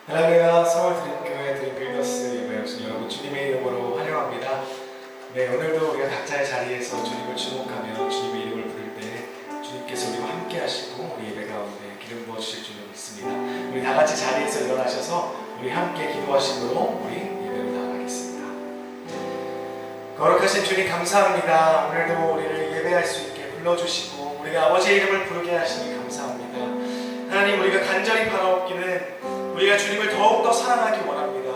할렐루야, 서울드림교회 드림빌더스 예배 오신 여러분 주님의 이름으로 환영합니다. 네, 오늘도 우리가 각자의 자리에서 주님을 주목하며 주님의 이름을 부를 때 주님께서 우리와 함께 하시고 우리 예배 가운데 기름 부어주실 줄 믿습니다. 우리 다 같이 자리에서 일어나셔서 우리 함께 기도하심으로 우리 예배로 나아가겠습니다. 거룩하신 주님 감사합니다. 오늘도 우리를 예배할 수 있게 불러주시고 우리가 아버지의 이름을 부르게 하시니 감사합니다. 하나님, 우리가 간절히 바라옵기는 우리가 주님을 더욱더 사랑하기 원합니다.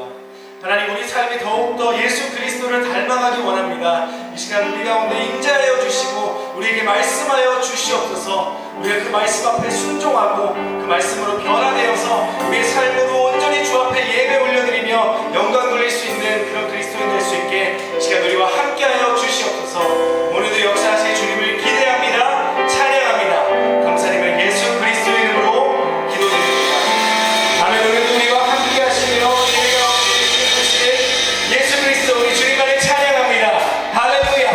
하나님, 우리 삶이 더욱더 예수 그리스도를 닮아가기 원합니다. 이 시간 우리 가운데 임재하여 주시고 우리에게 말씀하여 주시옵소서. 우리가 그 말씀 앞에 순종하고 그 말씀으로 변화되어서 우리의 삶으로 온전히 주 앞에 예배 올려드리며 영광 돌릴 수 있는 그런 그리스도인 될 수 있게 이 시간 우리와 함께하여 주시옵소서. 오늘도 역사하실 주님을 기대합니다. 찬양합니다. 감사님을 예수 그리스도 이름으로 기도드립니다. 아멘. 오늘도 우리와 함께 하시며 예배가 주시는 예수 그리스도 우리 주님 안에 찬양합니다. 할렐루야.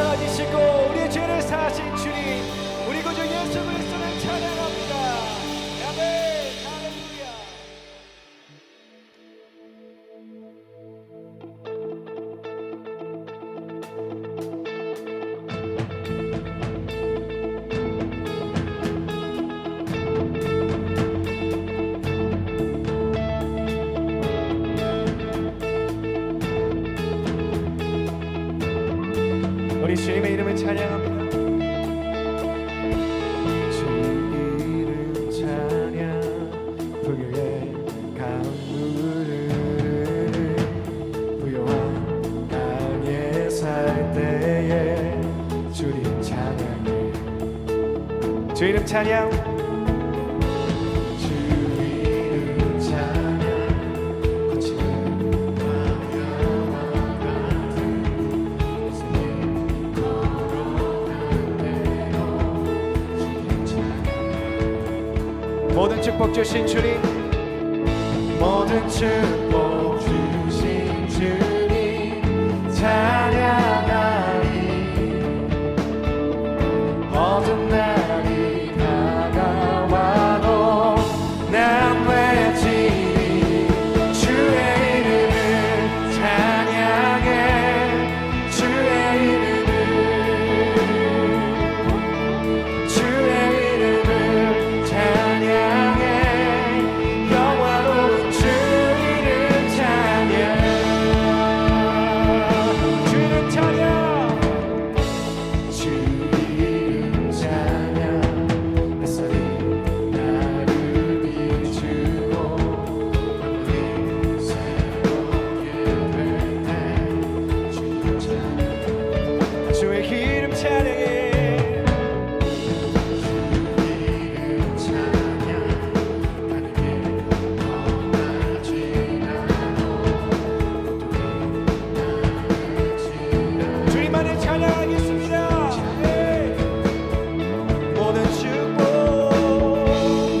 찾으시고 우리의 죄를 사하신 주님, 우리 구주 예수 그리스도를 찬양합니다. 아멘. 할렐루야. 우리 주님의 이름을 찬양합니다. 주 이름 찬양, 부유의 강물을 부요한 땅에 살 때에 주님 찬양해. 주 이름 찬양, 주 이름 찬양, 거치는 바다와 같은 모든 축복 주신 주님, 모든 축복 주신 주님 찬양하리. 어떤 날이 다가와도 난 외치리. 주의 이름을 찬양해. 주의 이름을, 주의 이름을 찬양해. 영화로운 주 이름 찬양. 주 이름 찬양. 주 이름 찬양. 햇살이 나를 비추고 밤이 새롭게 될 때 주 이름 찬양. 주의 이름 찬양해. 주님만을 찬양하겠습니다. 네. 모든 축복,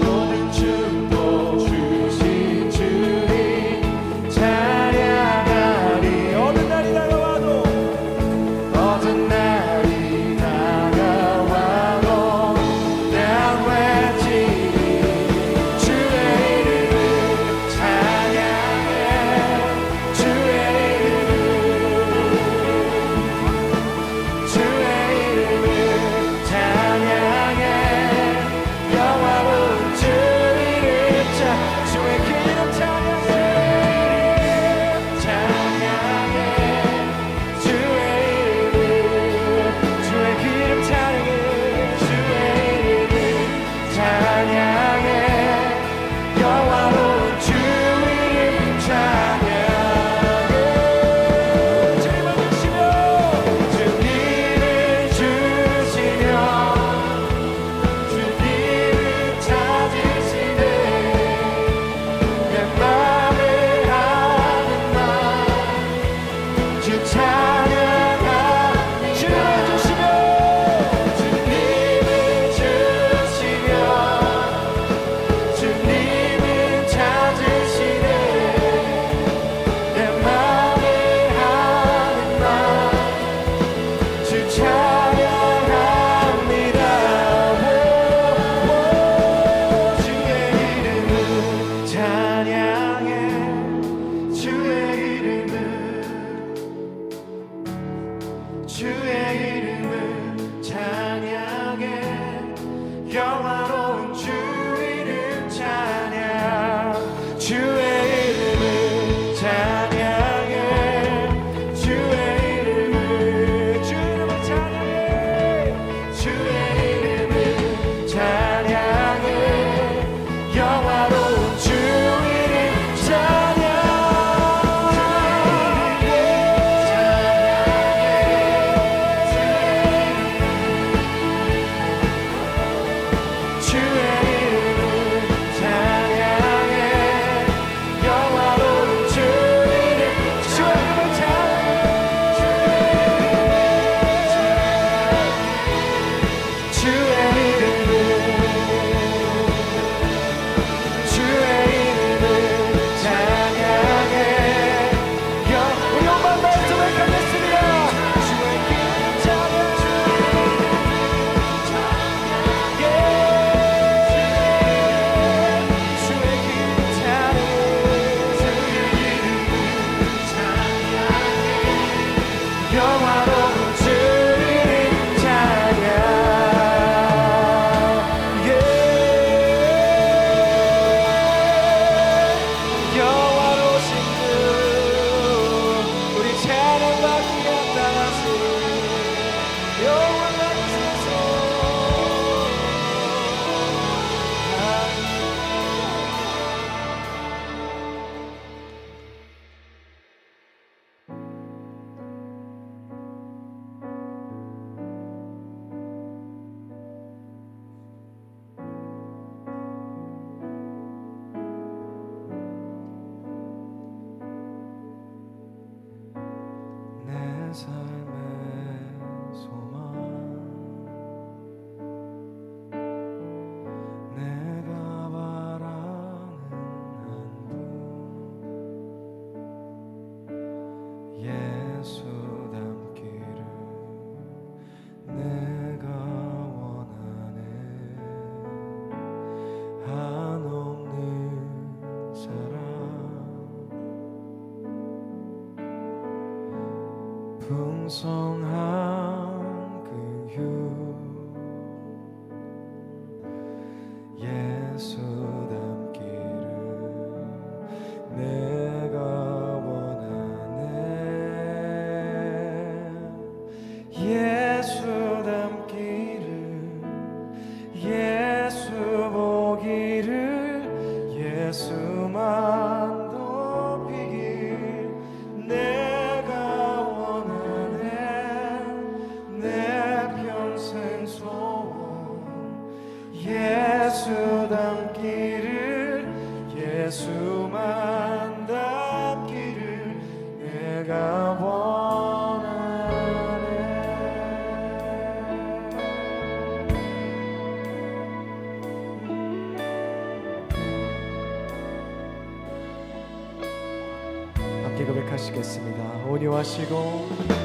모든 축복 주신 주님 찬양하리. 어떤 날이 다가와도, 어떤 날이 다가와도 난 외치리. 주의 이름을 찬양해. 주의 이름을, 주의 이름을 찬양해. 영화로운 주 이름 주의 그 이름 찬양해. 찬양해. 주의 이름을, 주의 그 이름 찬양해. 주의 이름을 찬양해. 영화로운 주 이름 찬양해. 주님을 주시며, 주님을 주시며, 주님을 찾으시네. 내 맘을 하는 말, 주 찬양하. 주님을 주시며, 주님을 주시며, 주님을 찾으시네. 내 맘을 하는 말, 주 찬양합니다. 오, 주의 이름을 찬양해. 주의 이름을, 주의 이름을 찬양해. 영화로운 주 이름 찬양. 주의 이름을 찬양해. 주의 이름을, 주 이름을 찬양해. 주의 이름을 찬양해. 영화로운 주 이름 찬양. 주 풍성한 그 유 예수 닮기를 내가 원하네 예수 닮기를 예수 보기를 예수만 높이길 내가 원하네 내 평생 소원 예수 닮기를 예수만 닮기를 내가 원하네. 함께 고백하시겠습니다. 온유하시고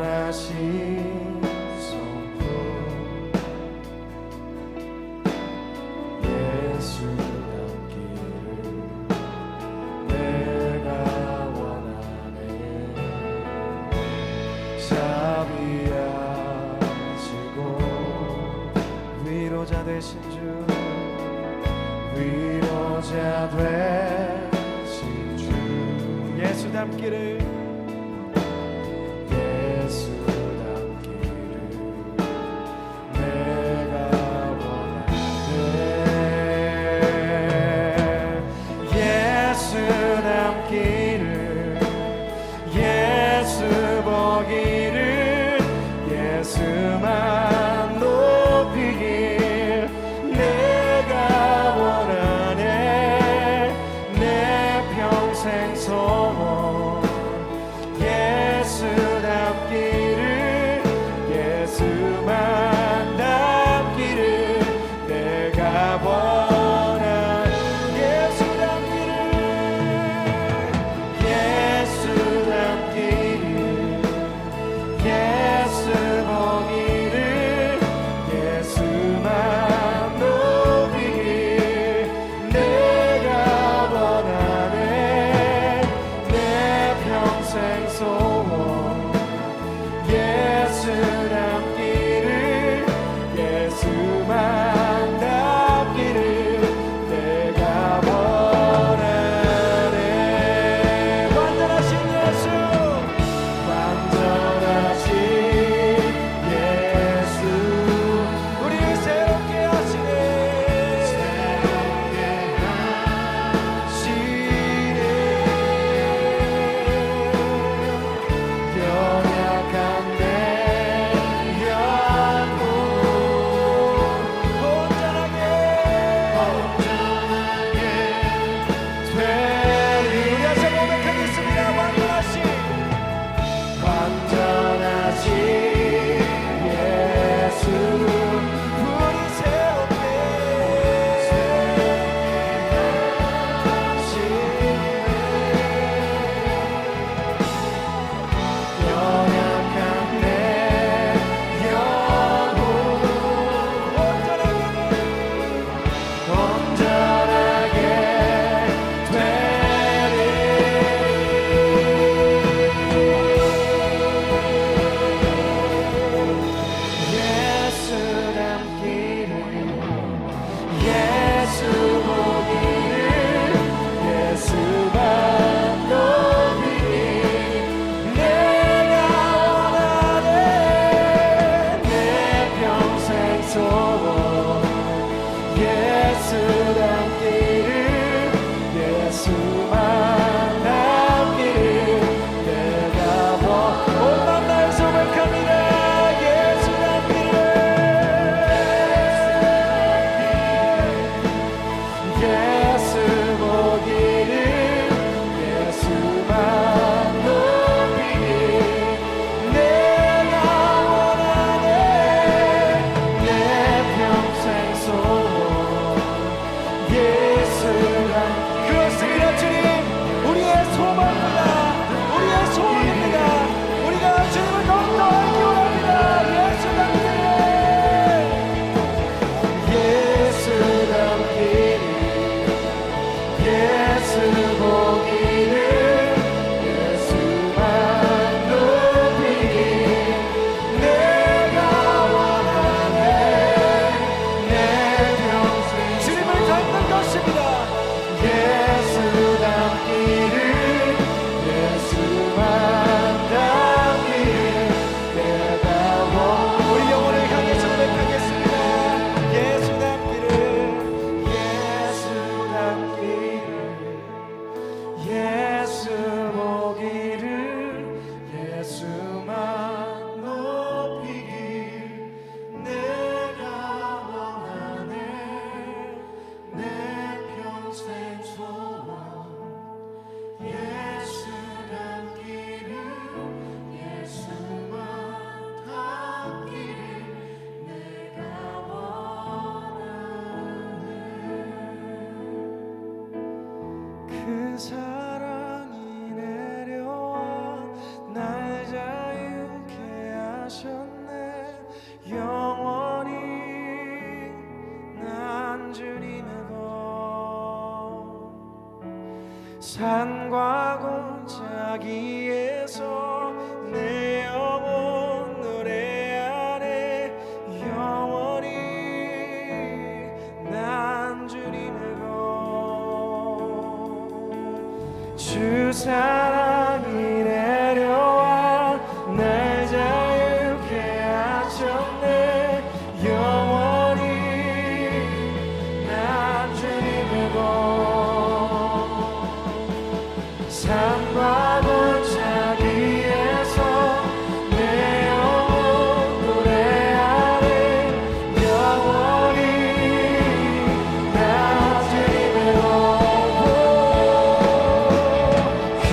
겸손하신 성품 예수 닮기를 내가 원하네 자비하시고 위로자 되신 주 위로자 되신 주 예수 닮기를 예수 닮기를 내가 원하네 예수 닮기를 예수 보기를 예수만 높이길 내가 원하네 내 평생 소원 사랑이 내려와 날 자유케 하셨네. 영원히 난 주님의 것. 산과 골짜기에서 내 영혼 노래하네. 영원히 난 주님의 것. 주 사랑이 내려와 날 자유케 하셨네. 영원히 난 주님의 것. 산과 골짜기에서 내 영혼 노래하네. 영원히 나 주님의 것. 그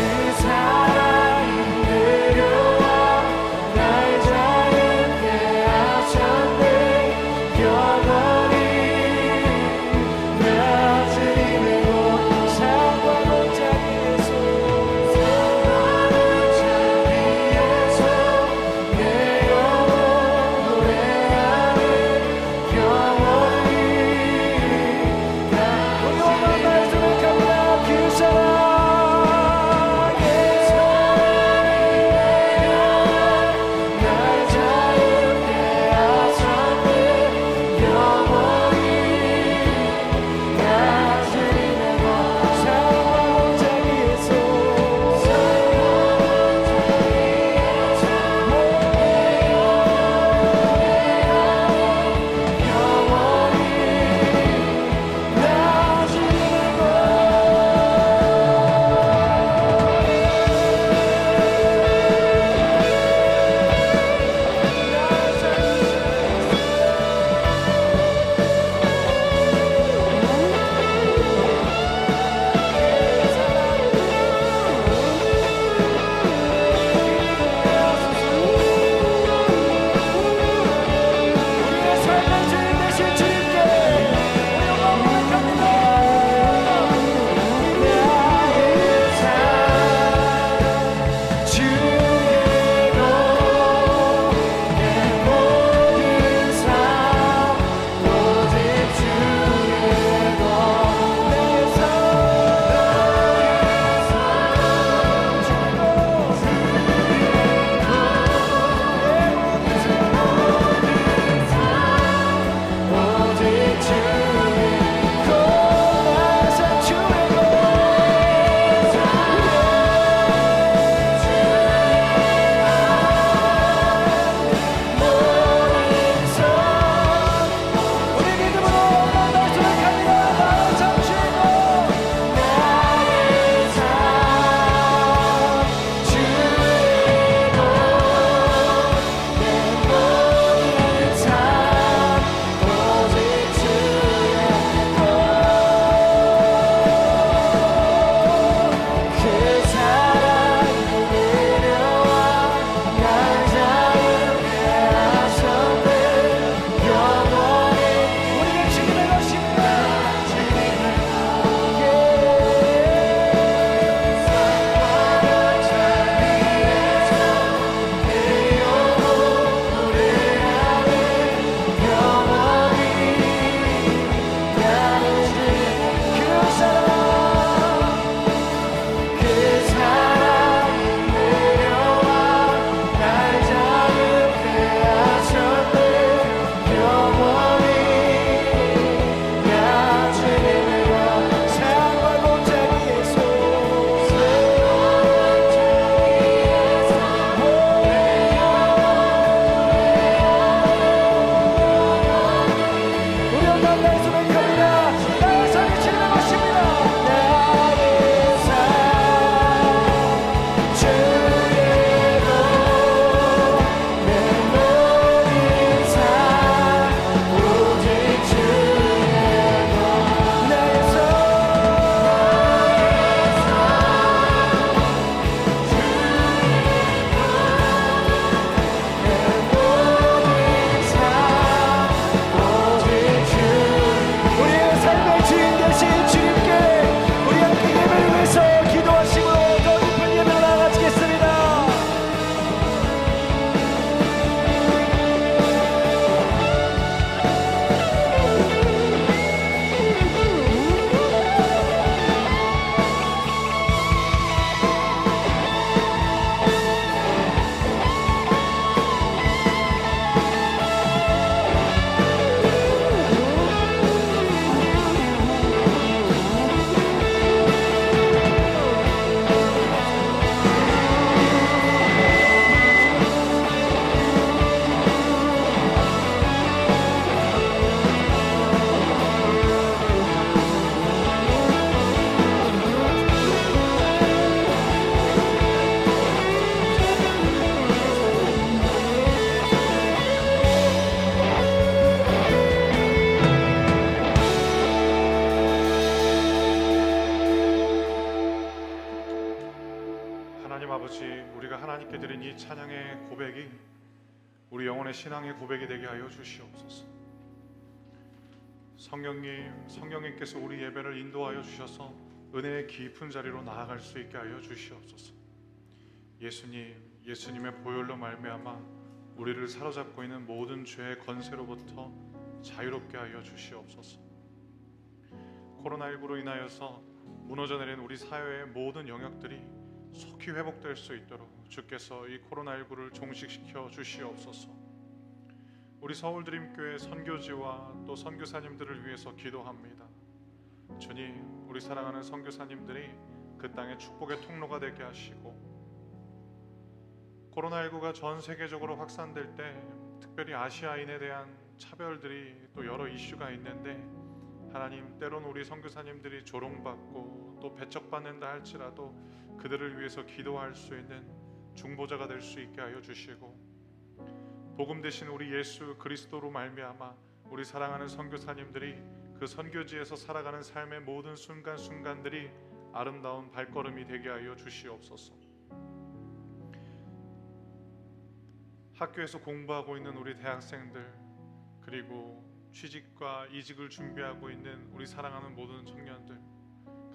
아버지, 우리가 하나님께 드린 이 찬양의 고백이 우리 영혼의 신앙의 고백이 되게 하여 주시옵소서. 성령님께서 우리 예배를 인도하여 주셔서 은혜의 깊은 자리로 나아갈 수 있게 하여 주시옵소서. 예수님의 보혈로 말미암아 우리를 사로잡고 있는 모든 죄의 권세로부터 자유롭게 하여 주시옵소서. 코로나19로 인하여서 무너져 내린 우리 사회의 모든 영역들이 속히 회복될 수 있도록 주께서 이 코로나19를 종식시켜 주시옵소서. 우리 서울드림교회 선교지와 또 선교사님들을 위해서 기도합니다. 주님, 우리 사랑하는 선교사님들이 그 땅의 축복의 통로가 되게 하시고, 코로나19가 전 세계적으로 확산될 때 특별히 아시아인에 대한 차별들이 또 여러 이슈가 있는데, 하나님, 때론 우리 선교사님들이 조롱받고 또 배척받는다 할지라도 그들을 위해서 기도할 수 있는 중보자가 될 수 있게 하여 주시고, 복음 대신 우리 예수 그리스도로 말미암아 우리 사랑하는 선교사님들이 그 선교지에서 살아가는 삶의 모든 순간순간들이 아름다운 발걸음이 되게 하여 주시옵소서. 학교에서 공부하고 있는 우리 대학생들, 그리고 취직과 이직을 준비하고 있는 우리 사랑하는 모든 청년들,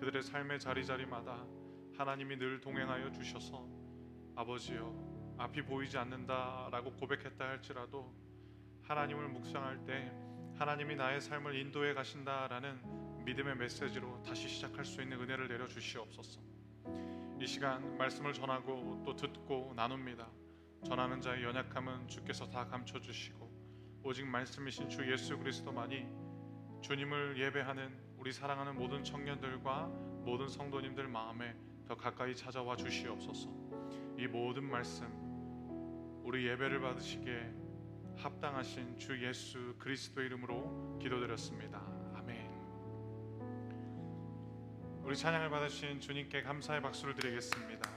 그들의 삶의 자리자리마다 하나님이 늘 동행하여 주셔서 아버지여, 앞이 보이지 않는다라고 고백했다 할지라도 하나님을 묵상할 때 하나님이 나의 삶을 인도해 가신다라는 믿음의 메시지로 다시 시작할 수 있는 은혜를 내려 주시옵소서. 이 시간 말씀을 전하고 또 듣고 나눕니다. 전하는 자의 연약함은 주께서 다 감춰주시고, 오직 말씀이신 주 예수 그리스도만이 주님을 예배하는 우리 사랑하는 모든 청년들과 모든 성도님들 마음에 더 가까이 찾아와 주시옵소서. 이 모든 말씀 우리 예배를 받으시기에 합당하신 주 예수 그리스도 이름으로 기도드렸습니다. 아멘. 우리 찬양을 받으신 주님께 감사의 박수를 드리겠습니다.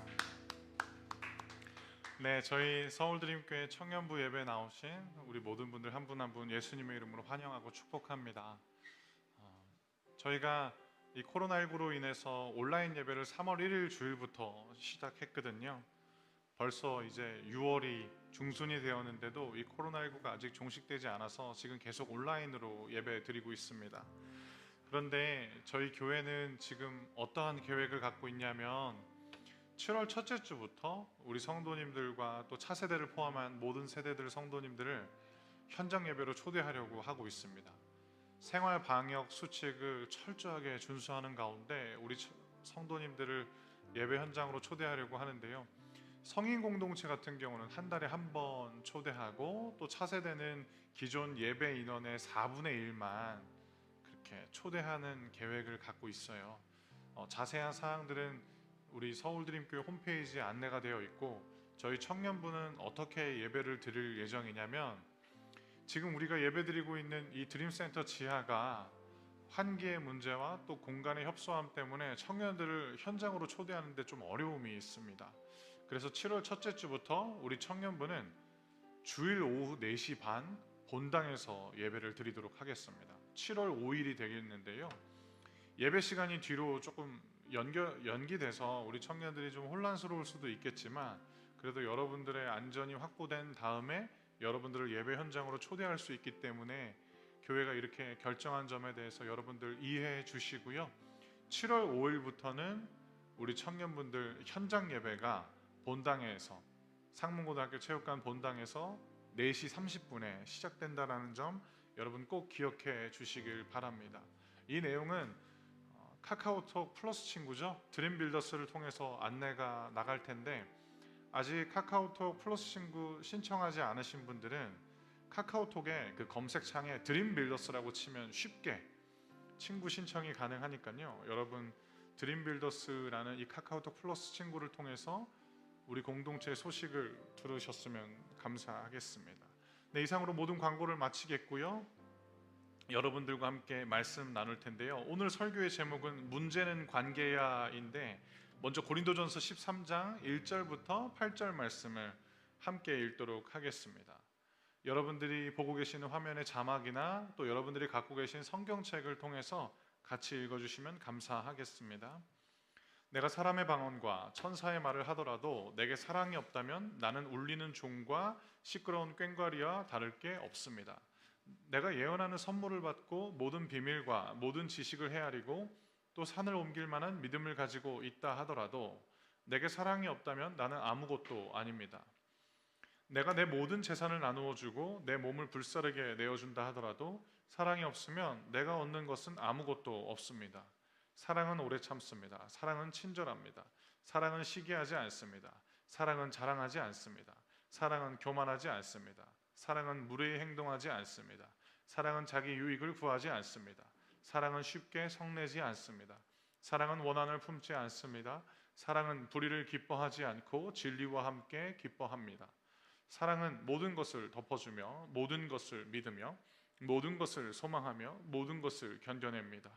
네, 저희 서울드림교회 청년부 예배에 나오신 우리 모든 분들 한 분 한 분 예수님의 이름으로 환영하고 축복합니다. 저희가 이 코로나19로 인해서 온라인 예배를 3월 1일 주일부터 시작했거든요. 벌써 이제 6월이 중순이 되었는데도 이 코로나19가 아직 종식되지 않아서 지금 계속 온라인으로 예배 드리고 있습니다. 그런데 저희 교회는 지금 어떠한 계획을 갖고 있냐면 7월 첫째 주부터 우리 성도님들과 또 차세대를 포함한 모든 세대들 성도님들을 현장 예배로 초대하려고 하고 있습니다. 생활 방역 수칙을 철저하게 준수하는 가운데 우리 성도님들을 예배 현장으로 초대하려고 하는데요. 성인 공동체 같은 경우는 한 달에 한 번 초대하고, 또 차세대는 기존 예배 인원의 4분의 1만 그렇게 초대하는 계획을 갖고 있어요. 자세한 사항들은 우리 서울드림교회 홈페이지에 안내가 되어 있고, 저희 청년부는 어떻게 예배를 드릴 예정이냐면, 지금 우리가 예배드리고 있는 이 드림센터 지하가 환기의 문제와 또 공간의 협소함 때문에 청년들을 현장으로 초대하는 데 좀 어려움이 있습니다. 그래서 7월 첫째 주부터 우리 청년부는 주일 오후 4시 반 본당에서 예배를 드리도록 하겠습니다. 7월 5일이 되겠는데요. 예배 시간이 뒤로 조금 연기돼서 우리 청년들이 좀 혼란스러울 수도 있겠지만, 그래도 여러분들의 안전이 확보된 다음에 여러분들을 예배 현장으로 초대할 수 있기 때문에 교회가 이렇게 결정한 점에 대해서 여러분들 이해해 주시고요. 7월 5일부터는 우리 청년분들 현장 예배가 본당에서, 상문고등학교 체육관 본당에서 4시 30분에 시작된다는 점 여러분 꼭 기억해 주시길 바랍니다. 이 내용은 카카오톡 플러스 친구죠, 드림빌더스를 통해서 안내가 나갈 텐데, 아직 카카오톡 플러스 친구 신청하지 않으신 분들은 카카오톡에 그 검색창에 드림빌더스라고 치면 쉽게 친구 신청이 가능하니까요. 여러분 드림빌더스라는 이 카카오톡 플러스 친구를 통해서 우리 공동체의 소식을 들으셨으면 감사하겠습니다. 네, 이상으로 모든 광고를 마치겠고요. 여러분들과 함께 말씀 나눌 텐데요. 오늘 설교의 제목은 문제는 관계야인데, 먼저 고린도전서 13장 1절부터 8절 말씀을 함께 읽도록 하겠습니다. 여러분들이 보고 계시는 화면의 자막이나 또 여러분들이 갖고 계신 성경책을 통해서 같이 읽어주시면 감사하겠습니다. 내가 사람의 방언과 천사의 말을 하더라도 내게 사랑이 없다면 나는 울리는 종과 시끄러운 꽹과리와 다를 게 없습니다. 내가 예언하는 선물을 받고 모든 비밀과 모든 지식을 헤아리고 또 산을 옮길 만한 믿음을 가지고 있다 하더라도 내게 사랑이 없다면 나는 아무것도 아닙니다. 내가 내 모든 재산을 나누어 주고 내 몸을 불사르게 내어준다 하더라도 사랑이 없으면 내가 얻는 것은 아무것도 없습니다. 사랑은 오래 참습니다. 사랑은 친절합니다. 사랑은 시기하지 않습니다. 사랑은 자랑하지 않습니다. 사랑은 교만하지 않습니다. 사랑은 무례히 행동하지 않습니다. 사랑은 자기 유익을 구하지 않습니다. 사랑은 쉽게 성내지 않습니다. 사랑은 원한을 품지 않습니다. 사랑은 불의를 기뻐하지 않고 진리와 함께 기뻐합니다. 사랑은 모든 것을 덮어주며 모든 것을 믿으며 모든 것을 소망하며 모든 것을 견뎌냅니다.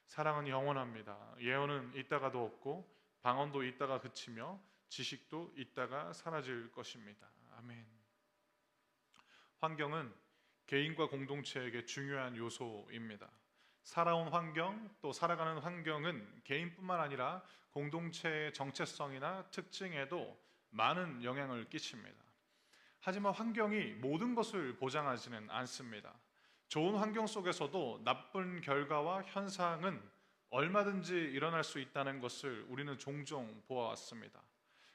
사랑은 영원합니다. 예언은 있다가도 없고 방언도 있다가 그치며 지식도 있다가 사라질 것입니다. 아멘. 환경은 개인과 공동체에게 중요한 요소입니다. 살아온 환경 또 살아가는 환경은 개인뿐만 아니라 공동체의 정체성이나 특징에도 많은 영향을 끼칩니다. 하지만 환경이 모든 것을 보장하지는 않습니다. 좋은 환경 속에서도 나쁜 결과와 현상은 얼마든지 일어날 수 있다는 것을 우리는 종종 보아왔습니다.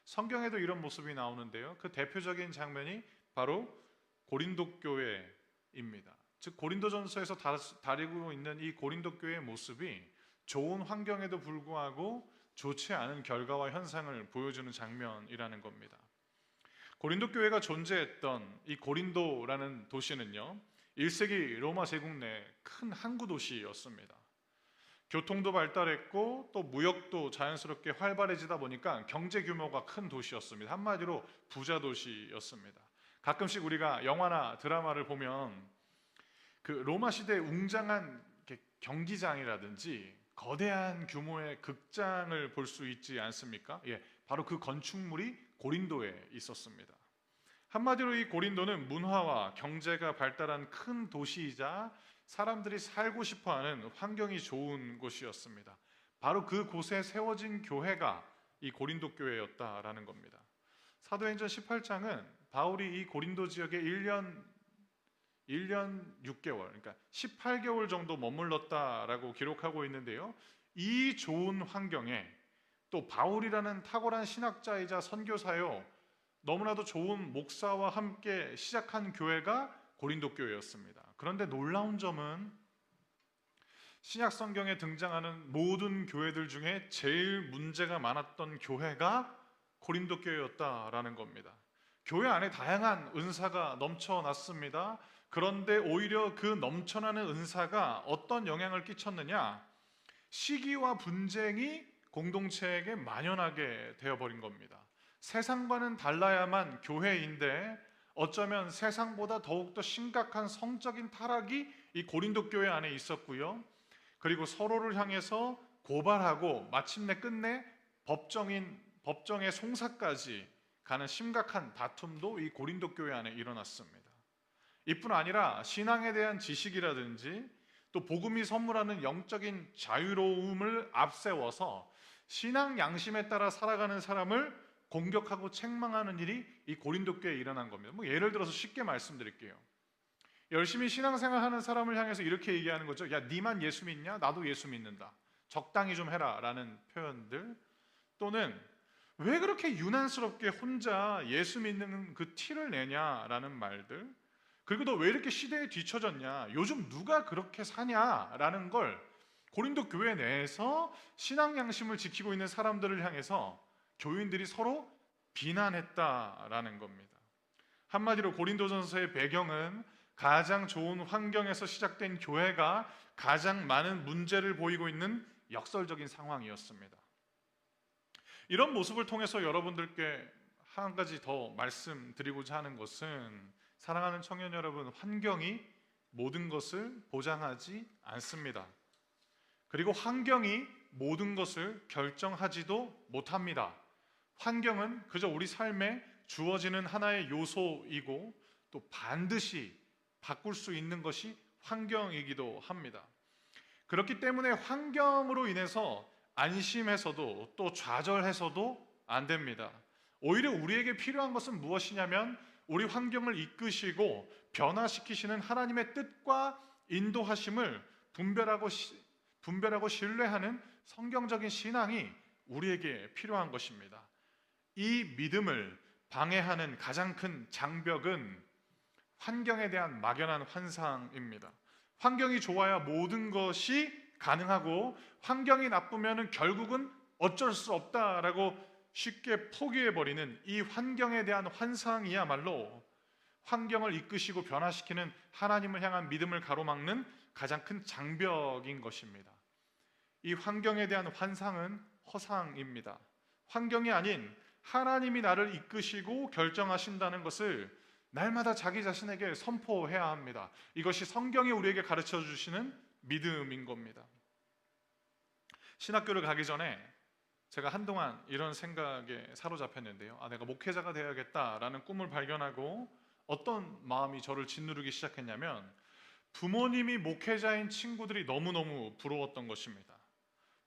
성경에도 이런 모습이 나오는데요. 그 대표적인 장면이 바로 고린도 교회입니다. 즉 고린도전서에서 다루고 있는 이 고린도 교회의 모습이 좋은 환경에도 불구하고 좋지 않은 결과와 현상을 보여주는 장면이라는 겁니다. 고린도 교회가 존재했던 이 고린도라는 도시는요, 1세기 로마 제국 내 큰 항구 도시였습니다. 교통도 발달했고 또 무역도 자연스럽게 활발해지다 보니까 경제 규모가 큰 도시였습니다. 한마디로 부자 도시였습니다. 가끔씩 우리가 영화나 드라마를 보면 그 로마 시대의 웅장한 경기장이라든지 거대한 규모의 극장을 볼 수 있지 않습니까? 바로 그 건축물이 고린도에 있었습니다. 한마디로 이 고린도는 문화와 경제가 발달한 큰 도시이자 사람들이 살고 싶어하는 환경이 좋은 곳이었습니다. 바로 그곳에 세워진 교회가 이 고린도 교회였다라는 겁니다. 사도행전 18장은 바울이 이 고린도 지역에 1년 6개월, 그러니까 18개월 정도 머물렀다라고 기록하고 있는데요. 이 좋은 환경에 또 바울이라는 탁월한 신학자이자 선교사요, 너무나도 좋은 목사와 함께 시작한 교회가 고린도 교회였습니다. 그런데 놀라운 점은 신약 성경에 등장하는 모든 교회들 중에 제일 문제가 많았던 교회가 고린도 교회였다라는 겁니다. 교회 안에 다양한 은사가 넘쳐났습니다. 그런데 오히려 그 넘쳐나는 은사가 어떤 영향을 끼쳤느냐? 시기와 분쟁이 공동체에게 만연하게 되어버린 겁니다. 세상과는 달라야만 교회인데 어쩌면 세상보다 더욱더 심각한 성적인 타락이 이 고린도 교회 안에 있었고요. 그리고 서로를 향해서 고발하고 마침내 끝내 법정의 송사까지 가는 심각한 다툼도 이 고린도 교회 안에 일어났습니다. 이뿐 아니라 신앙에 대한 지식이라든지 또 복음이 선물하는 영적인 자유로움을 앞세워서 신앙 양심에 따라 살아가는 사람을 공격하고 책망하는 일이 이 고린도 교회에 일어난 겁니다. 예를 들어서 쉽게 말씀드릴게요. 열심히 신앙생활하는 사람을 향해서 이렇게 얘기하는 거죠. 야, 니만 예수 믿냐? 나도 예수 믿는다. 적당히 좀 해라 라는 표현들, 또는 왜 그렇게 유난스럽게 혼자 예수 믿는 그 티를 내냐라는 말들, 그리고 너 왜 이렇게 시대에 뒤처졌냐? 요즘 누가 그렇게 사냐라는 걸 고린도 교회 내에서 신앙 양심을 지키고 있는 사람들을 향해서 교인들이 서로 비난했다라는 겁니다. 한마디로 고린도전서의 배경은 가장 좋은 환경에서 시작된 교회가 가장 많은 문제를 보이고 있는 역설적인 상황이었습니다. 이런 모습을 통해서 여러분들께 한 가지 더 말씀드리고자 하는 것은, 사랑하는 청년 여러분, 환경이 모든 것을 보장하지 않습니다. 그리고 환경이 모든 것을 결정하지도 못합니다. 환경은 그저 우리 삶에 주어지는 하나의 요소이고 또 반드시 바꿀 수 있는 것이 환경이기도 합니다. 그렇기 때문에 환경으로 인해서 안심해서도 또 좌절해서도 안 됩니다. 오히려 우리에게 필요한 것은 무엇이냐면 우리 환경을 이끄시고 변화시키시는 하나님의 뜻과 인도하심을 분별하고 신뢰하는 성경적인 신앙이 우리에게 필요한 것입니다. 이 믿음을 방해하는 가장 큰 장벽은 환경에 대한 막연한 환상입니다. 환경이 좋아야 모든 것이 가능하고 환경이 나쁘면 결국은 어쩔 수 없다라고 쉽게 포기해버리는 이 환경에 대한 환상이야말로 환경을 이끄시고 변화시키는 하나님을 향한 믿음을 가로막는 가장 큰 장벽인 것입니다. 이 환경에 대한 환상은 허상입니다. 환경이 아닌 하나님이 나를 이끄시고 결정하신다는 것을 날마다 자기 자신에게 선포해야 합니다. 이것이 성경이 우리에게 가르쳐 주시는 믿음인 겁니다. 신학교를 가기 전에 제가 한동안 이런 생각에 사로잡혔는데요. 내가 목회자가 되어야겠다라는 꿈을 발견하고 어떤 마음이 저를 짓누르기 시작했냐면 부모님이 목회자인 친구들이 너무너무 부러웠던 것입니다.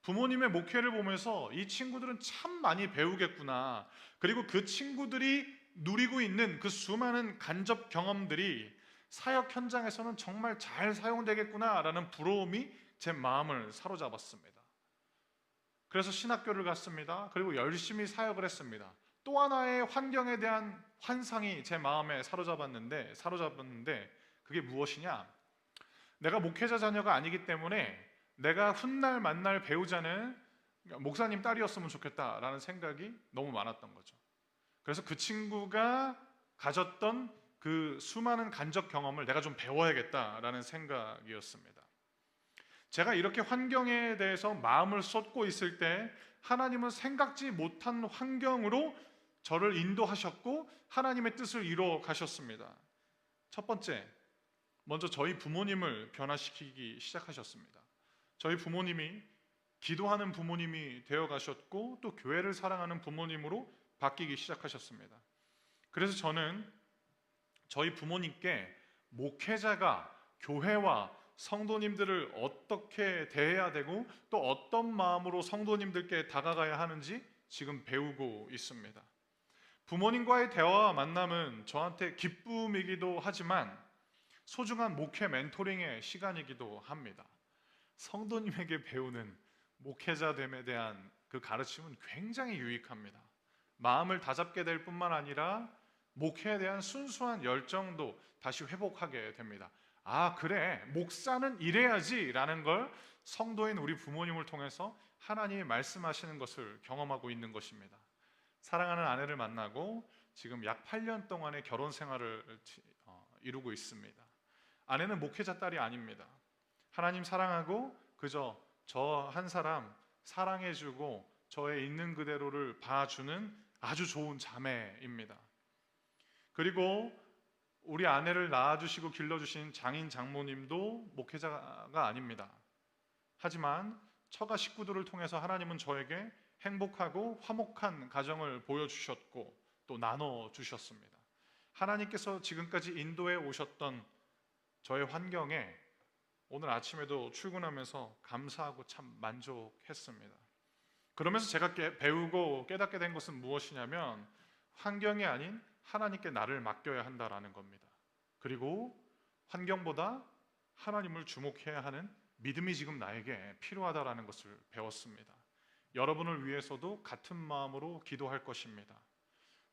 부모님의 목회를 보면서 이 친구들은 참 많이 배우겠구나. 그리고 그 친구들이 누리고 있는 그 수많은 간접 경험들이 사역 현장에서는 정말 잘 사용되겠구나라는 부러움이 제 마음을 사로잡았습니다. 그래서 신학교를 갔습니다. 그리고 열심히 사역을 했습니다. 또 하나의 환경에 대한 환상이 제 마음에 사로잡았는데 그게 무엇이냐? 내가 목회자 자녀가 아니기 때문에 내가 훗날 만날 배우자는 목사님 딸이었으면 좋겠다라는 생각이 너무 많았던 거죠. 그래서 그 친구가 가졌던 그 수많은 간접 경험을 내가 좀 배워야겠다라는 생각이었습니다. 제가 이렇게 환경에 대해서 마음을 쏟고 있을 때 하나님은 생각지 못한 환경으로 저를 인도하셨고 하나님의 뜻을 이루어 가셨습니다. 첫 번째, 먼저 저희 부모님을 변화시키기 시작하셨습니다. 저희 부모님이 기도하는 부모님이 되어 가셨고 또 교회를 사랑하는 부모님으로 바뀌기 시작하셨습니다. 그래서 저는 저희 부모님께 목회자가 교회와 성도님들을 어떻게 대해야 되고 또 어떤 마음으로 성도님들께 다가가야 하는지 지금 배우고 있습니다. 부모님과의 대화와 만남은 저한테 기쁨이기도 하지만 소중한 목회 멘토링의 시간이기도 합니다. 성도님에게 배우는 목회자됨에 대한 그 가르침은 굉장히 유익합니다. 마음을 다잡게 될 뿐만 아니라 목회에 대한 순수한 열정도 다시 회복하게 됩니다. 그래, 목사는 이래야지 라는 걸 성도인 우리 부모님을 통해서 하나님이 말씀하시는 것을 경험하고 있는 것입니다. 사랑하는 아내를 만나고 지금 약 8년 동안의 결혼 생활을 이루고 있습니다. 아내는 목회자 딸이 아닙니다. 하나님 사랑하고 그저 저 한 사람 사랑해주고 저의 있는 그대로를 봐주는 아주 좋은 자매입니다. 그리고 우리 아내를 낳아주시고 길러주신 장인 장모님도 목회자가 아닙니다. 하지만 처가 식구들을 통해서 하나님은 저에게 행복하고 화목한 가정을 보여주셨고 또 나눠주셨습니다. 하나님께서 지금까지 인도해 오셨던 저의 환경에 오늘 아침에도 출근하면서 감사하고 참 만족했습니다. 그러면서 제가 배우고 깨닫게 된 것은 무엇이냐면 환경이 아닌 하나님께 나를 맡겨야 한다라는 겁니다. 그리고 환경보다 하나님을 주목해야 하는 믿음이 지금 나에게 필요하다라는 것을 배웠습니다. 여러분을 위해서도 같은 마음으로 기도할 것입니다.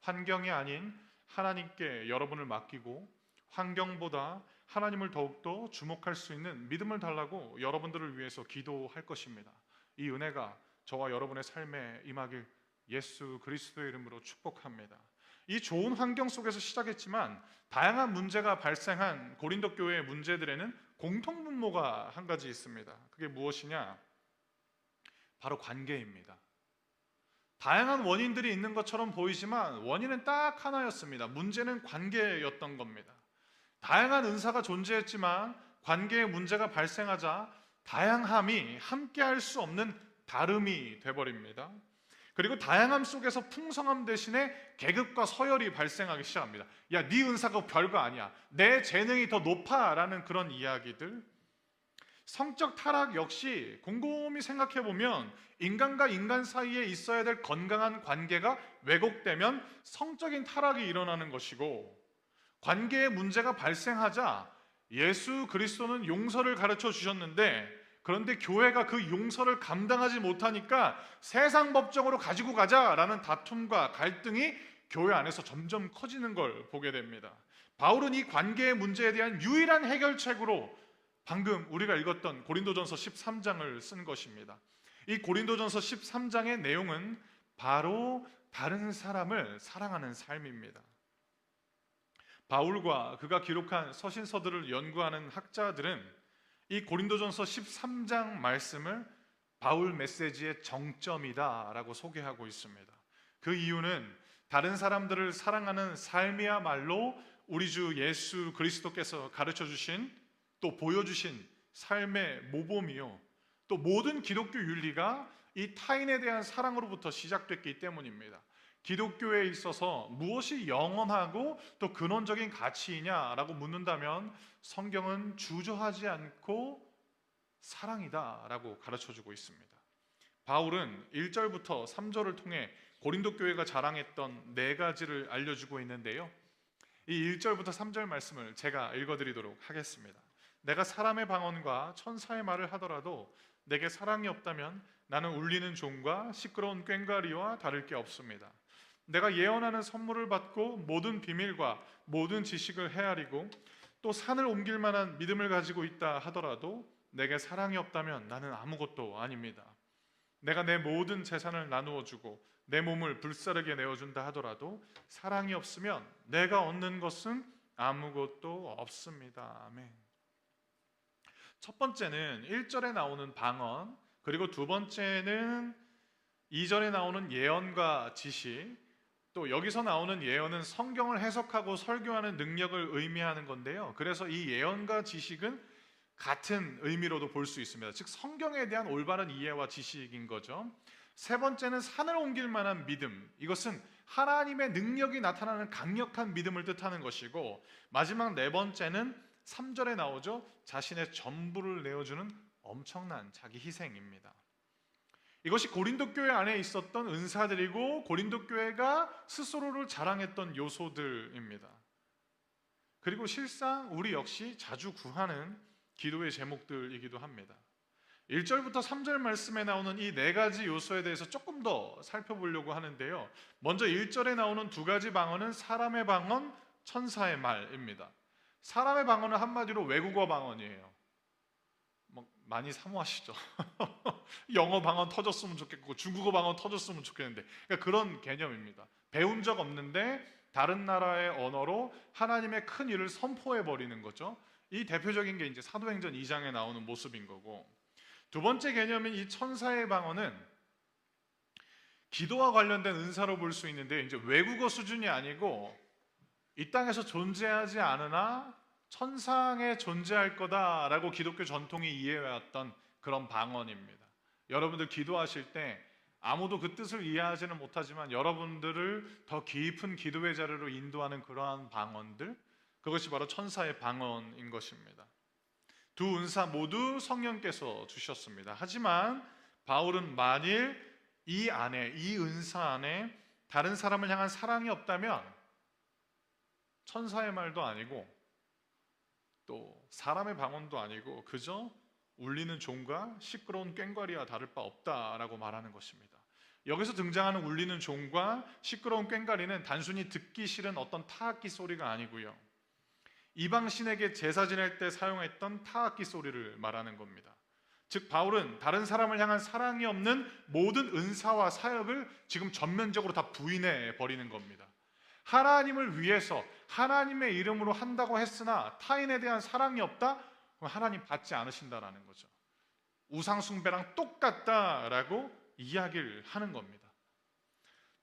환경이 아닌 하나님께 여러분을 맡기고 환경보다 하나님을 더욱더 주목할 수 있는 믿음을 달라고 여러분들을 위해서 기도할 것입니다. 이 은혜가 저와 여러분의 삶에 임하길 예수 그리스도의 이름으로 축복합니다. 이 좋은 환경 속에서 시작했지만 다양한 문제가 발생한 고린도 교회의 문제들에는 공통분모가 한 가지 있습니다. 그게 무엇이냐? 바로 관계입니다. 다양한 원인들이 있는 것처럼 보이지만 원인은 딱 하나였습니다. 문제는 관계였던 겁니다. 다양한 은사가 존재했지만 관계에 문제가 발생하자 다양함이 함께할 수 없는 다름이 돼버립니다. 그리고 다양함 속에서 풍성함 대신에 계급과 서열이 발생하기 시작합니다. 야, 네 은사가 별거 아니야. 내 재능이 더 높아 라는 그런 이야기들. 성적 타락 역시 곰곰이 생각해 보면 인간과 인간 사이에 있어야 될 건강한 관계가 왜곡되면 성적인 타락이 일어나는 것이고, 관계에 문제가 발생하자 예수 그리스도는 용서를 가르쳐 주셨는데, 그런데 교회가 그 용서를 감당하지 못하니까 세상 법정으로 가지고 가자라는 다툼과 갈등이 교회 안에서 점점 커지는 걸 보게 됩니다. 바울은 이 관계의 문제에 대한 유일한 해결책으로 방금 우리가 읽었던 고린도전서 13장을 쓴 것입니다. 이 고린도전서 13장의 내용은 바로 다른 사람을 사랑하는 삶입니다. 바울과 그가 기록한 서신서들을 연구하는 학자들은 이 고린도전서 13장 말씀을 바울 메시지의 정점이다라고 소개하고 있습니다. 그 이유는 다른 사람들을 사랑하는 삶이야말로 우리 주 예수 그리스도께서 가르쳐 주신, 또 보여주신 삶의 모범이요, 또 모든 기독교 윤리가 이 타인에 대한 사랑으로부터 시작됐기 때문입니다. 기독교에 있어서 무엇이 영원하고 또 근원적인 가치이냐라고 묻는다면 성경은 주저하지 않고 사랑이다라고 가르쳐주고 있습니다. 바울은 1절부터 3절을 통해 고린도 교회가 자랑했던 4가지를 알려주고 있는데요, 이 1절부터 3절 말씀을 제가 읽어드리도록 하겠습니다. 내가 사람의 방언과 천사의 말을 하더라도 내게 사랑이 없다면 나는 울리는 종과 시끄러운 꽹과리와 다를 게 없습니다. 내가 예언하는 선물을 받고 모든 비밀과 모든 지식을 헤아리고 또 산을 옮길 만한 믿음을 가지고 있다 하더라도 내게 사랑이 없다면 나는 아무것도 아닙니다. 내가 내 모든 재산을 나누어 주고 내 몸을 불사르게 내어준다 하더라도 사랑이 없으면 내가 얻는 것은 아무것도 없습니다. 아멘. 첫 번째는 1절에 나오는 방언, 그리고 두 번째는 2절에 나오는 예언과 지식, 또 여기서 나오는 예언은 성경을 해석하고 설교하는 능력을 의미하는 건데요, 그래서 이 예언과 지식은 같은 의미로도 볼 수 있습니다. 즉 성경에 대한 올바른 이해와 지식인 거죠. 세 번째는 산을 옮길 만한 믿음, 이것은 하나님의 능력이 나타나는 강력한 믿음을 뜻하는 것이고, 마지막 4번째는 3절에 나오죠. 자신의 전부를 내어주는 엄청난 자기 희생입니다. 이것이 고린도 교회 안에 있었던 은사들이고 고린도 교회가 스스로를 자랑했던 요소들입니다. 그리고 실상 우리 역시 자주 구하는 기도의 제목들이기도 합니다. 1절부터 3절 말씀에 나오는 이 4가지 요소에 대해서 조금 더 살펴보려고 하는데요, 먼저 1절에 나오는 2가지 방언은 사람의 방언, 천사의 말입니다. 사람의 방언은 한마디로 외국어 방언이에요. 많이 사모하시죠? 영어 방언 터졌으면 좋겠고 중국어 방언 터졌으면 좋겠는데, 그러니까 그런 개념입니다. 배운 적 없는데 다른 나라의 언어로 하나님의 큰 일을 선포해 버리는 거죠. 이 대표적인 게 이제 사도행전 2장에 나오는 모습인 거고, 두 번째 개념인 이 천사의 방언은 기도와 관련된 은사로 볼 수 있는데, 이제 외국어 수준이 아니고 이 땅에서 존재하지 않으나 천상에 존재할 거다라고 기독교 전통이 이해해왔던 그런 방언입니다. 여러분들 기도하실 때 아무도 그 뜻을 이해하지는 못하지만 여러분들을 더 깊은 기도의 자리로 인도하는 그러한 방언들, 그것이 바로 천사의 방언인 것입니다. 두 은사 모두 성령께서 주셨습니다. 하지만 바울은 만일 이 은사 안에 다른 사람을 향한 사랑이 없다면 천사의 말도 아니고 또 사람의 방언도 아니고 그저 울리는 종과 시끄러운 꽹과리와 다를 바 없다라고 말하는 것입니다. 여기서 등장하는 울리는 종과 시끄러운 꽹과리는 단순히 듣기 싫은 어떤 타악기 소리가 아니고요, 이방 신에게 제사 지낼 때 사용했던 타악기 소리를 말하는 겁니다. 즉 바울은 다른 사람을 향한 사랑이 없는 모든 은사와 사역을 지금 전면적으로 다 부인해 버리는 겁니다. 하나님을 위해서 하나님의 이름으로 한다고 했으나 타인에 대한 사랑이 없다? 그럼 하나님 받지 않으신다라는 거죠. 우상 숭배랑 똑같다라고 이야기를 하는 겁니다.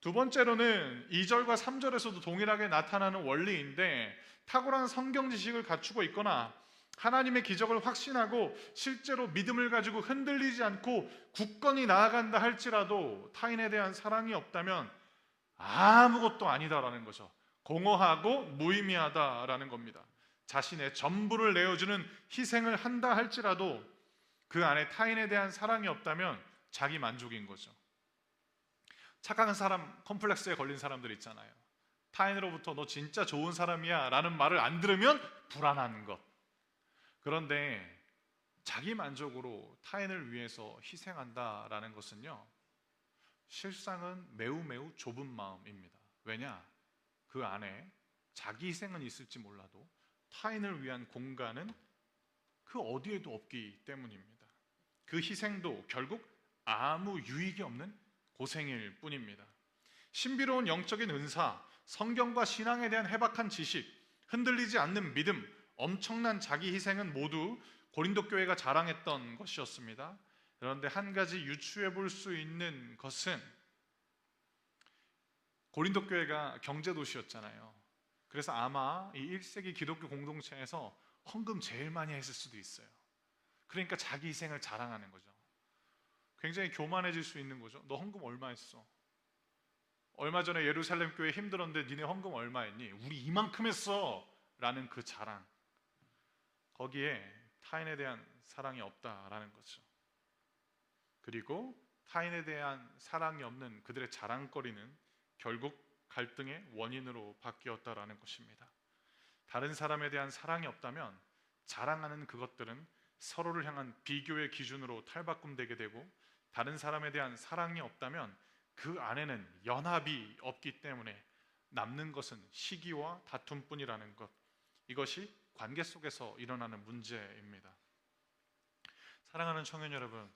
두 번째로는 2절과 3절에서도 동일하게 나타나는 원리인데, 탁월한 성경 지식을 갖추고 있거나 하나님의 기적을 확신하고 실제로 믿음을 가지고 흔들리지 않고 굳건히 나아간다 할지라도 타인에 대한 사랑이 없다면 아무것도 아니다라는 거죠. 공허하고 무의미하다라는 겁니다. 자신의 전부를 내어주는 희생을 한다 할지라도 그 안에 타인에 대한 사랑이 없다면 자기 만족인 거죠. 착한 사람 컴플렉스에 걸린 사람들 있잖아요. 타인으로부터 너 진짜 좋은 사람이야 라는 말을 안 들으면 불안한 것. 그런데 자기 만족으로 타인을 위해서 희생한다라는 것은요, 실상은 매우 좁은 마음입니다. 왜냐? 그 안에 자기 희생은 있을지 몰라도 타인을 위한 공간은 그 어디에도 없기 때문입니다. 그 희생도 결국 아무 유익이 없는 고생일 뿐입니다. 신비로운 영적인 은사, 성경과 신앙에 대한 해박한 지식, 흔들리지 않는 믿음, 엄청난 자기 희생은 모두 고린도 교회가 자랑했던 것이었습니다. 그런데 한 가지 유추해 볼 수 있는 것은 고린도 교회가 경제 도시였잖아요. 그래서 아마 이 1세기 기독교 공동체에서 헌금 제일 많이 했을 수도 있어요. 그러니까 자기 희생을 자랑하는 거죠. 굉장히 교만해질 수 있는 거죠. 너 헌금 얼마 했어? 얼마 전에 예루살렘 교회 힘들었는데 니네 헌금 얼마 했니? 우리 이만큼 했어! 라는 그 자랑. 거기에 타인에 대한 사랑이 없다라는 거죠. 그리고 타인에 대한 사랑이 없는 그들의 자랑거리는 결국 갈등의 원인으로 바뀌었다라는 것입니다. 다른 사람에 대한 사랑이 없다면 자랑하는 그것들은 서로를 향한 비교의 기준으로 탈바꿈되게 되고, 다른 사람에 대한 사랑이 없다면 그 안에는 연합이 없기 때문에 남는 것은 시기와 다툼뿐이라는 것. 이것이 관계 속에서 일어나는 문제입니다. 사랑하는 청년 여러분,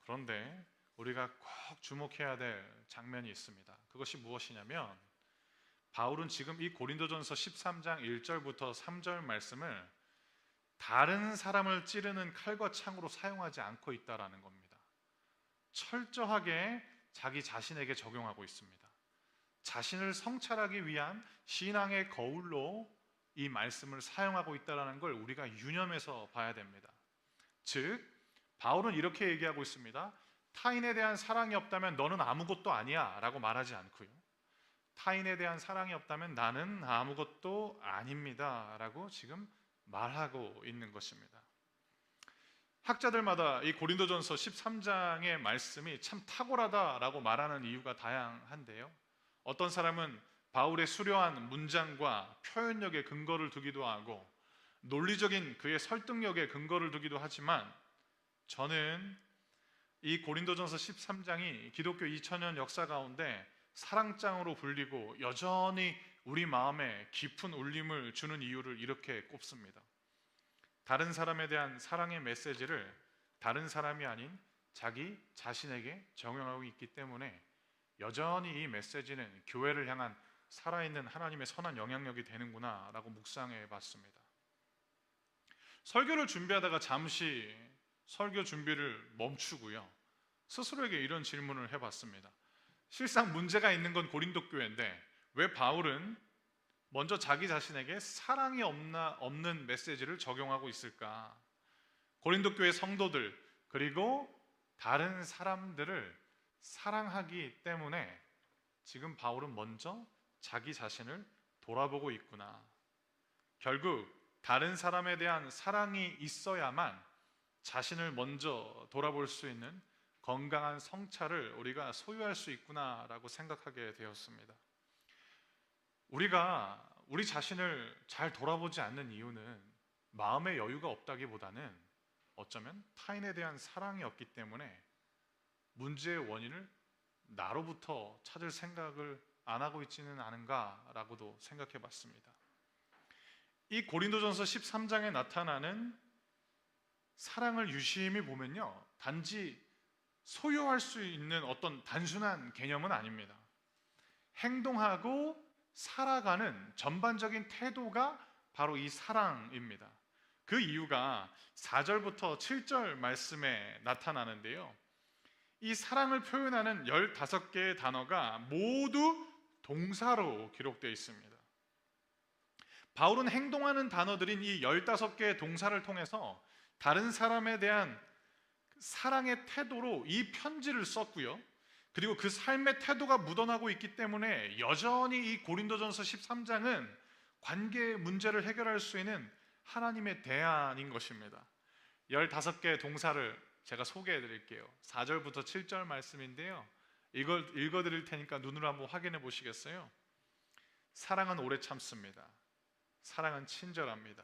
그런데 우리가 꼭 주목해야 될 장면이 있습니다. 그것이 무엇이냐면, 바울은 지금 이 고린도전서 13장 1절부터 3절 말씀을 다른 사람을 찌르는 칼과 창으로 사용하지 않고 있다라는 겁니다. 철저하게 자기 자신에게 적용하고 있습니다. 자신을 성찰하기 위한 신앙의 거울로 이 말씀을 사용하고 있다는 걸 우리가 유념해서 봐야 됩니다. 즉, 바울은 이렇게 얘기하고 있습니다. 타인에 대한 사랑이 없다면 너는 아무것도 아니야 라고 말하지 않고요, 타인에 대한 사랑이 없다면 나는 아무것도 아닙니다 라고 지금 말하고 있는 것입니다. 학자들마다 이 고린도전서 13장의 말씀이 참 탁월하다라고 말하는 이유가 다양한데요, 어떤 사람은 바울의 수려한 문장과 표현력에 근거를 두기도 하고 논리적인 그의 설득력에 근거를 두기도 하지만, 저는 이 고린도전서 13장이 기독교 2000년 역사 가운데 사랑장으로 불리고 여전히 우리 마음에 깊은 울림을 주는 이유를 이렇게 꼽습니다. 다른 사람에 대한 사랑의 메시지를 다른 사람이 아닌 자기 자신에게 적용하고 있기 때문에 여전히 이 메시지는 교회를 향한 살아있는 하나님의 선한 영향력이 되는구나 라고 묵상해 봤습니다. 설교를 준비하다가 잠시 설교 준비를 멈추고요, 스스로에게 이런 질문을 해봤습니다. 실상 문제가 있는 건 고린도 교회인데 왜 바울은 먼저 자기 자신에게 사랑이 없는 메시지를 적용하고 있을까? 고린도 교회 성도들 그리고 다른 사람들을 사랑하기 때문에 지금 바울은 먼저 자기 자신을 돌아보고 있구나. 결국 다른 사람에 대한 사랑이 있어야만 자신을 먼저 돌아볼 수 있는 건강한 성찰을 우리가 소유할 수 있구나라고 생각하게 되었습니다. 우리가 우리 자신을 잘 돌아보지 않는 이유는 마음의 여유가 없다기보다는 어쩌면 타인에 대한 사랑이 없기 때문에 문제의 원인을 나로부터 찾을 생각을 안 하고 있지는 않은가라고도 생각해 봤습니다. 이 고린도전서 13장에 나타나는 사랑을 유심히 보면요, 단지 소유할 수 있는 어떤 단순한 개념은 아닙니다. 행동하고 살아가는 전반적인 태도가 바로 이 사랑입니다. 그 이유가 4절부터 7절 말씀에 나타나는데요, 이 사랑을 표현하는 15개의 단어가 모두 동사로 기록되어 있습니다. 바울은 행동하는 단어들인 이 15개의 동사를 통해서 다른 사람에 대한 사랑의 태도로 이 편지를 썼고요, 그리고 그 삶의 태도가 묻어나고 있기 때문에 여전히 이 고린도전서 13장은 관계의 문제를 해결할 수 있는 하나님의 대안인 것입니다. 15개의 동사를 제가 소개해 드릴게요. 4절부터 7절 말씀인데요. 이걸 읽어 드릴 테니까 눈으로 한번 확인해 보시겠어요? 사랑은 오래 참습니다. 사랑은 친절합니다.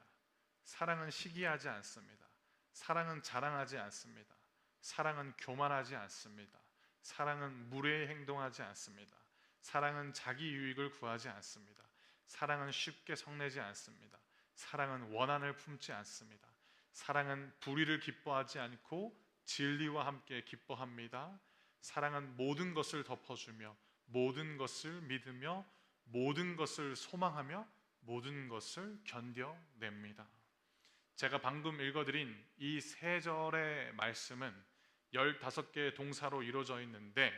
사랑은 시기하지 않습니다. 사랑은 자랑하지 않습니다. 사랑은 교만하지 않습니다. 사랑은 무례히 행동하지 않습니다. 사랑은 자기 유익을 구하지 않습니다. 사랑은 쉽게 성내지 않습니다. 사랑은 원한을 품지 않습니다. 사랑은 불의를 기뻐하지 않고 진리와 함께 기뻐합니다. 사랑은 모든 것을 덮어주며 모든 것을 믿으며 모든 것을 소망하며 모든 것을 견뎌냅니다. 제가 방금 읽어드린 이 3절의 말씀은 15개의 동사로 이루어져 있는데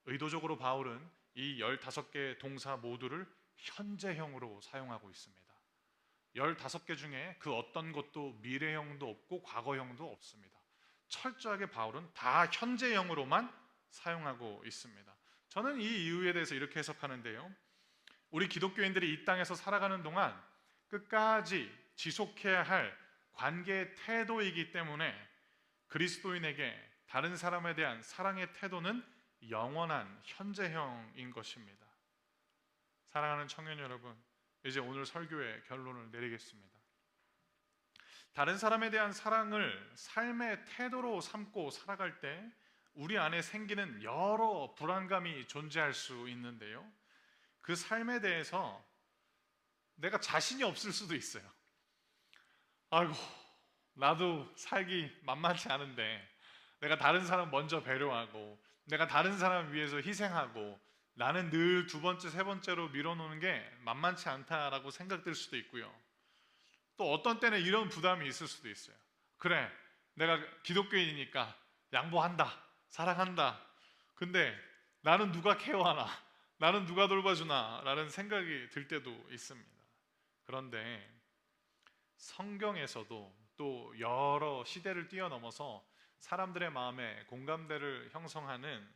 의도적으로 바울은 이 15개의 동사 모두를 현재형으로 사용하고 있습니다. 15개 중에 그 어떤 것도 미래형도 없고 과거형도 없습니다. 철저하게 바울은 다 현재형으로만 사용하고 있습니다. 저는 이 이유에 대해서 이렇게 해석하는데요. 우리 기독교인들이 이 땅에서 살아가는 동안 끝까지 지속해야 할 관계의 태도이기 때문에 그리스도인에게 다른 사람에 대한 사랑의 태도는 영원한 현재형인 것입니다. 사랑하는 청년 여러분, 이제 오늘 설교의 결론을 내리겠습니다. 다른 사람에 대한 사랑을 삶의 태도로 삼고 살아갈 때 우리 안에 생기는 여러 불안감이 존재할 수 있는데요. 그 삶에 대해서 내가 자신이 없을 수도 있어요. 아이고, 나도 살기 만만치 않은데 내가 다른 사람 먼저 배려하고 내가 다른 사람 위해서 희생하고 나는 늘 2번째, 3번째로 밀어놓는 게 만만치 않다라고 생각될 수도 있고요. 또 어떤 때는 이런 부담이 있을 수도 있어요. 그래, 내가 기독교인이니까 양보한다, 사랑한다. 근데 나는 누가 케어하나, 나는 누가 돌봐주나 라는 생각이 들 때도 있습니다. 그런데 성경에서도 또 여러 시대를 뛰어넘어서 사람들의 마음에 공감대를 형성하는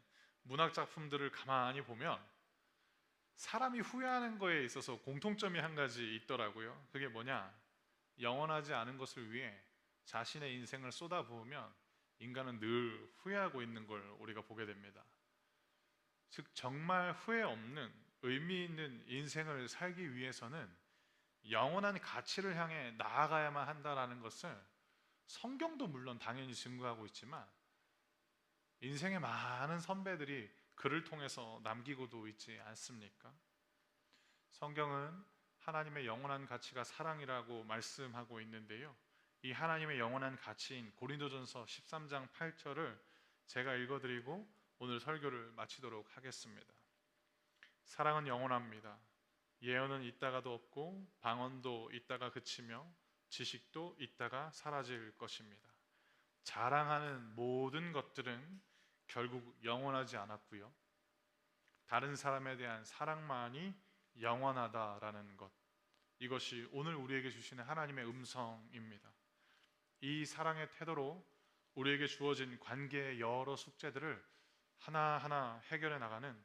문학 작품들을 가만히 보면 사람이 후회하는 거에 있어서 공통점이 한 가지 있더라고요. 그게 뭐냐? 영원하지 않은 것을 위해 자신의 인생을 쏟아부으면 인간은 늘 후회하고 있는 걸 우리가 보게 됩니다. 즉 정말 후회 없는 의미 있는 인생을 살기 위해서는 영원한 가치를 향해 나아가야만 한다는 것을 성경도 물론 당연히 증거하고 있지만 인생의 많은 선배들이 그를 통해서 남기고도 있지 않습니까? 성경은 하나님의 영원한 가치가 사랑이라고 말씀하고 있는데요. 이 하나님의 영원한 가치인 고린도전서 13장 8절을 제가 읽어드리고 오늘 설교를 마치도록 하겠습니다. 사랑은 영원합니다. 예언은 있다가도 없고 방언도 있다가 그치며 지식도 있다가 사라질 것입니다. 자랑하는 모든 것들은 결국 영원하지 않았고요. 다른 사람에 대한 사랑만이 영원하다라는 것, 이것이 오늘 우리에게 주시는 하나님의 음성입니다. 이 사랑의 태도로 우리에게 주어진 관계의 여러 숙제들을 하나하나 해결해 나가는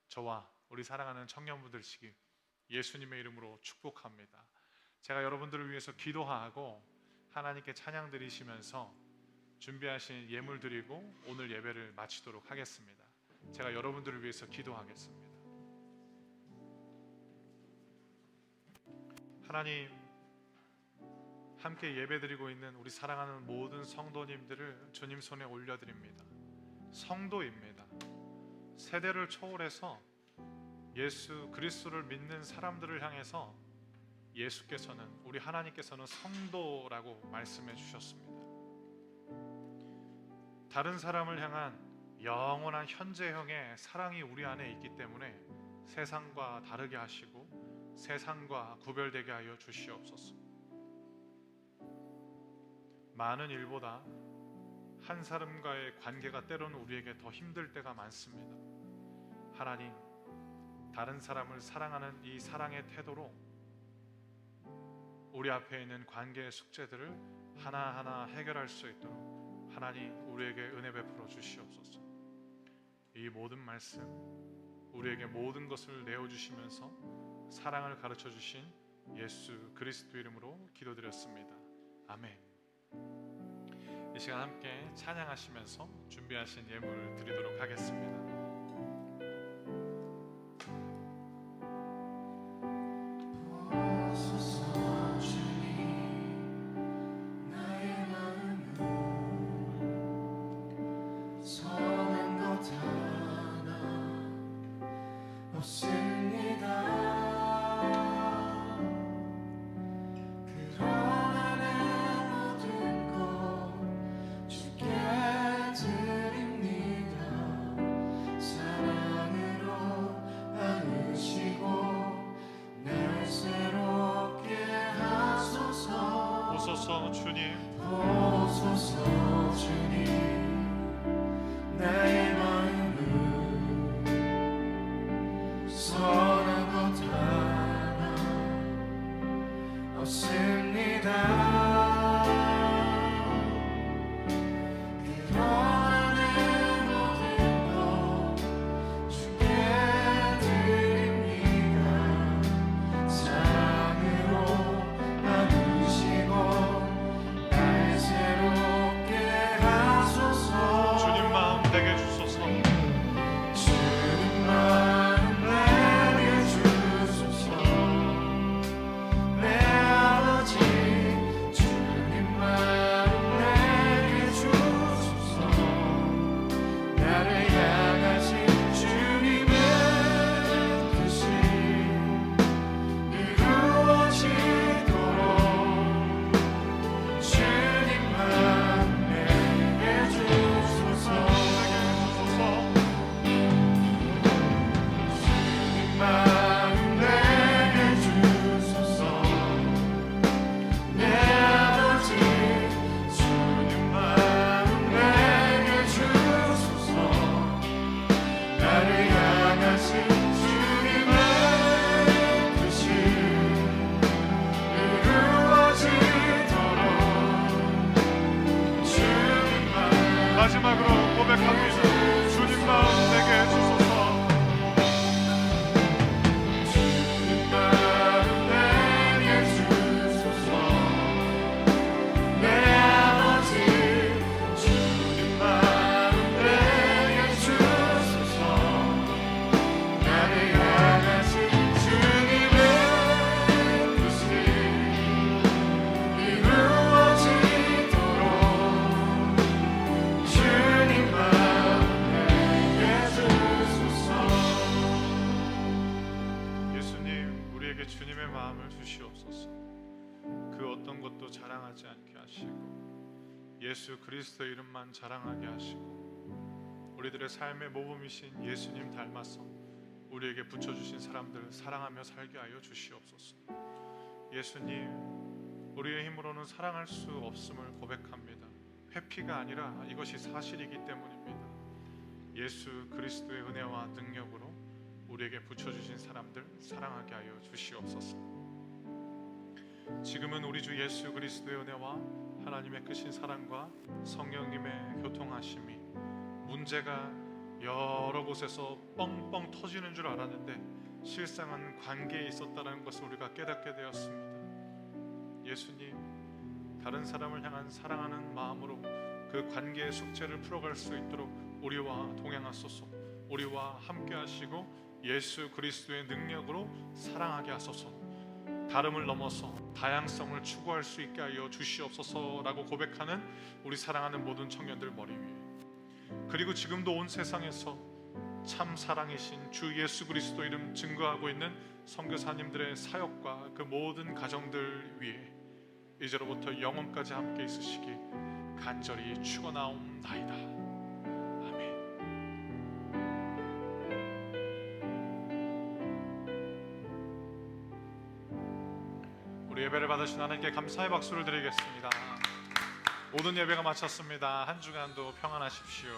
저와 우리 사랑하는 청년분들시기 예수님의 이름으로 축복합니다. 제가 여러분들을 위해서 기도하고 하나님께 찬양 드리시면서 준비하신 예물 드리고 오늘 예배를 마치도록 하겠습니다. 제가 여러분들을 위해서 기도하겠습니다. 하나님, 함께 예배드리고 있는 우리 사랑하는 모든 성도님들을 주님 손에 올려드립니다. 성도입니다. 세대를 초월해서 예수 그리스도를 믿는 사람들을 향해서 예수께서는, 우리 하나님께서는 성도라고 말씀해 주셨습니다. 다른 사람을 향한 영원한 현재형의 사랑이 우리 안에 있기 때문에 세상과 다르게 하시고 세상과 구별되게 하여 주시옵소서. 많은 일보다 한 사람과의 관계가 때로는 우리에게 더 힘들 때가 많습니다. 하나님, 다른 사람을 사랑하는 이 사랑의 태도로 우리 앞에 있는 관계의 숙제들을 하나하나 해결할 수 있도록 하나님 우리에게 은혜 베풀어 주시옵소서. 이 모든 말씀, 우리에게 모든 것을 내어주시면서 사랑을 가르쳐 주신 예수 그리스도 이름으로 기도드렸습니다. 아멘. 이 시간 함께 찬양하시면서 준비하신 예물 드리도록 하겠습니다. 오소서 주님, 오소서 주님, 나의 마음은 선한 것 하나 없습니다. 그러나 내 모든 것 주께 드립니다. 사랑으로 나누시고 날 새롭게 하소서. 주님 마음 내게 주소서. 주님 마음 내게 주소서. 내 아버지 주님 마음 내게 주소서. 나를 향하신 주님의 뜻이 이루어지도록 주님 마음 내게 주소서. 주님 마음 내게 주소서. 내 아버지 주님 마음 내게 주소서. 나를 향하신 주님의 뜻이 이루어지도록 주님 마음 마지막으로 고백합니다. 주님 마음 내게 주소서. 주님 마음 내게 주소서. 내 아버지 주님 마음 내게 주소서. 나를 향하신 주님의 뜻이 이루어지도록 주님 마음 내게 주소서. 예수님, 우리에게 주님의 마음을 주시옵소서. 그 어떤 것도 자랑하지 않게 하시고 예수 그리스도의 이름만 자랑하게 하시고 우리들의 삶의 모범이신 예수님 닮아서 우리에게 붙여주신 사람들을 사랑하며 살게 하여 주시옵소서. 예수님, 우리의 힘으로는 사랑할 수 없음을 고백합니다. 회피가 아니라 이것이 사실이기 때문입니다. 예수 그리스도의 은혜와 능력으로 우리에게 붙여주신 사람들 사랑하게 하여 주시옵소서. 지금은 우리 주 예수 그리스도의 은혜와 하나님의 크신 사랑과 성령님의 교통하심이 문제가 여러 곳에서 뻥뻥 터지는 줄 알았는데 실상은 관계에 있었다는 것을 우리가 깨닫게 되었습니다. 예수님, 다른 사람을 향한 사랑하는 마음으로 그 관계의 숙제를 풀어갈 수 있도록 우리와 동행하소서. 우리와 함께 하시고 예수 그리스도의 능력으로 사랑하게 하소서. 다름을 넘어서 다양성을 추구할 수 있게 하여 주시옵소서라고 고백하는 우리 사랑하는 모든 청년들 머리 위에, 그리고 지금도 온 세상에서 참 사랑이신 주 예수 그리스도 이름 증거하고 있는 선교사님들의 사역과 그 모든 가정들 위에 이제로부터 영원까지 함께 있으시기 간절히 축원하옵나이다. 아멘. 우리 예배를 받으신 하나님께 감사의 박수를 드리겠습니다. 모든 예배가 마쳤습니다. 한 주간도 평안하십시오.